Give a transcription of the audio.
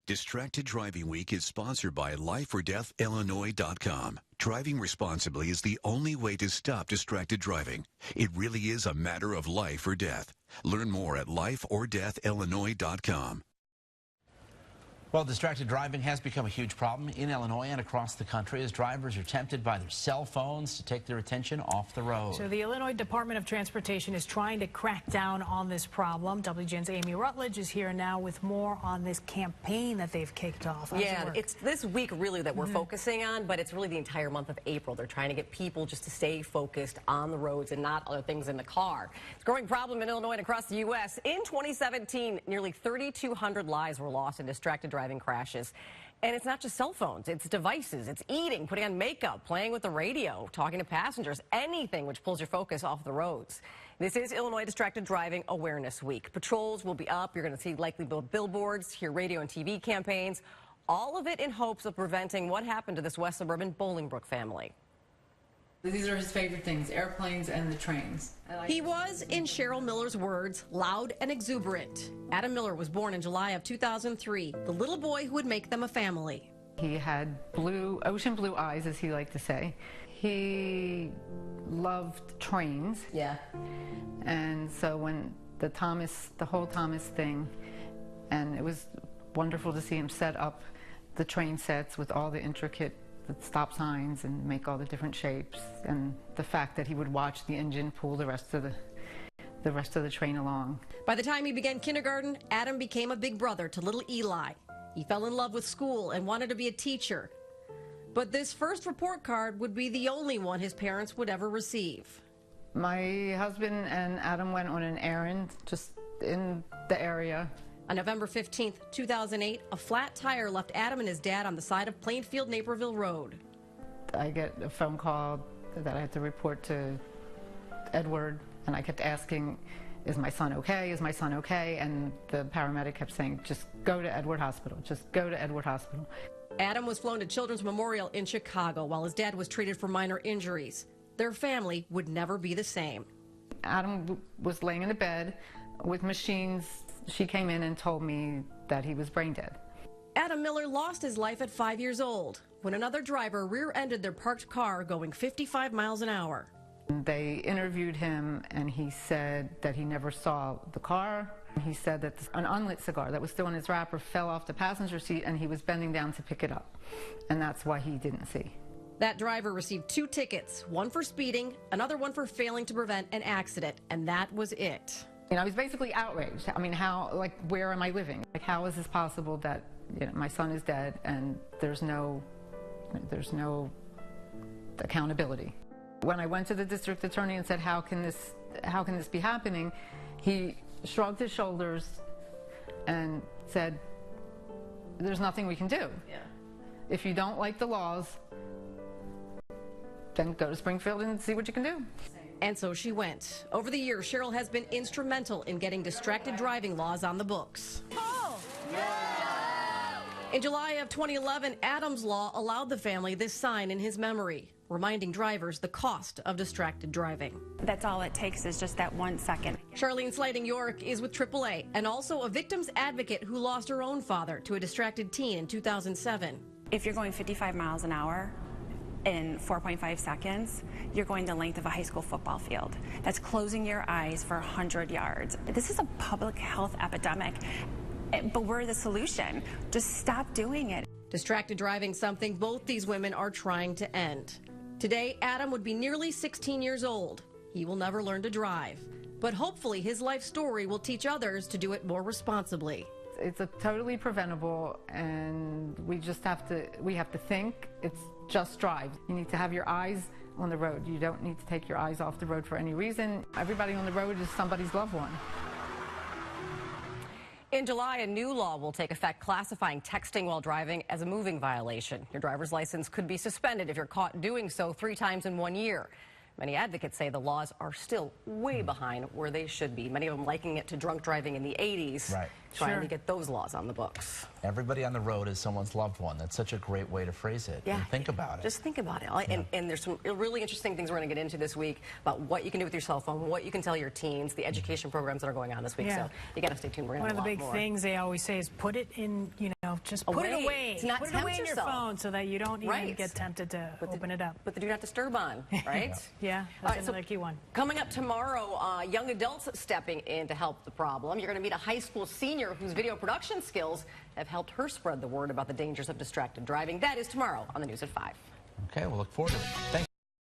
Distracted Driving Week is sponsored by LifeOrDeathIllinois.com. Driving responsibly is the only way to stop distracted driving. It really is a matter of life or death. Learn more at LifeOrDeathIllinois.com. Well, distracted driving has become a huge problem in Illinois and across the country as drivers are tempted by their cell phones to take their attention off the road. So the Illinois Department of Transportation is trying to crack down on this problem. WGN's Amy Rutledge is here now with more on this campaign that they've kicked off. Yeah, it's this week really that we're focusing on, but it's really the entire month of April. They're trying to get people just to stay focused on the roads and not other things in the car. It's a growing problem in Illinois and across the U.S. In 2017, nearly 3,200 lives were lost in distracted driving crashes. And it's not just cell phones, it's devices, it's eating, putting on makeup, playing with the radio, talking to passengers, anything which pulls your focus off the roads. This is Illinois Distracted Driving Awareness Week. Patrols will be up. You're going to see likely billboards, hear radio and TV campaigns, all of it in hopes of preventing what happened to this West Suburban Bolingbrook family. These are his favorite things, airplanes and the trains. He was, in Cheryl Miller's words, loud and exuberant. Adam Miller was born in July of 2003, the little boy who would make them a family. He had ocean blue eyes, as he liked to say. He loved trains. Yeah. And so when the whole Thomas thing, and it was wonderful to see him set up the train sets with all the intricate stop signs and make all the different shapes, and the fact that he would watch the engine pull the rest of the train along. By the time he began kindergarten, Adam became a big brother to little Eli. He fell in love with school and wanted to be a teacher. But this first report card would be the only one his parents would ever receive. My husband and Adam went on an errand just in the area. On November 15th, 2008, a flat tire left Adam and his dad on the side of Plainfield-Naperville Road. I get a phone call that I had to report to Edward, and I kept asking, is my son okay? Is my son okay? And the paramedic kept saying, just go to Edward Hospital. Just go to Edward Hospital. Adam was flown to Children's Memorial in Chicago while his dad was treated for minor injuries. Their family would never be the same. Adam was laying in a bed with machines. She came in and told me that he was brain dead. Adam Miller lost his life at 5 years old when another driver rear-ended their parked car going 55 miles an hour. They interviewed him, and he said that he never saw the car. He said that an unlit cigar that was still in his wrapper fell off the passenger seat, and he was bending down to pick it up, and that's why he didn't see. That driver received 2 tickets, one for speeding, another one for failing to prevent an accident, and that was it. I was basically outraged. I mean, where am I living? How is this possible that, my son is dead and there's no accountability? When I went to the district attorney and said, how can this be happening? He shrugged his shoulders and said, there's nothing we can do. Yeah. If you don't like the laws, then go to Springfield and see what you can do. And so she went. Over the years, Cheryl has been instrumental in getting distracted driving laws on the books. Oh. Yeah. In July of 2011, Adam's Law allowed the family this sign in his memory, reminding drivers the cost of distracted driving. That's all it takes is just that 1 second. Charlene Sliding York is with AAA and also a victim's advocate who lost her own father to a distracted teen in 2007. If you're going 55 miles an hour, in 4.5 seconds, you're going the length of a high school football field. That's closing your eyes for 100 yards. This is a public health epidemic, but we're the solution. Just stop doing it. Distracted driving, something both these women are trying to end. Today, Adam would be nearly 16 years old. He will never learn to drive, but hopefully his life story will teach others to do it more responsibly. It's totally preventable, and we have to think. It's just drive. You need to have your eyes on the road. You don't need to take your eyes off the road for any reason. Everybody on the road is somebody's loved one. In July, a new law will take effect classifying texting while driving as a moving violation. Your driver's license could be suspended if you're caught doing so 3 times in 1 year. Many advocates say the laws are still way behind where they should be, many of them likening it to drunk driving in the 80s. Right. trying Sure. to get those laws on the books. Everybody on the road is someone's loved one. That's such a great way to phrase it. Yeah. And think about it. Just think about it. And there's some really interesting things we're going to get into this week about what you can do with your cell phone, what you can tell your teens, the education programs that are going on this week. Yeah. So you got to stay tuned. We're going One to of have the a lot big more. things they always say is put it in, just put it Away. away. To not put it tempt away in your yourself. phone so that you don't even Right. get tempted to open it up. But the do not disturb on, right? Yeah, All that's right, so another key one. Coming up tomorrow, young adults stepping in to help the problem. You're going to meet a high school senior whose video production skills have helped her spread the word about the dangers of distracted driving. That is tomorrow on the News at 5. Okay, we'll look forward to it. Thanks.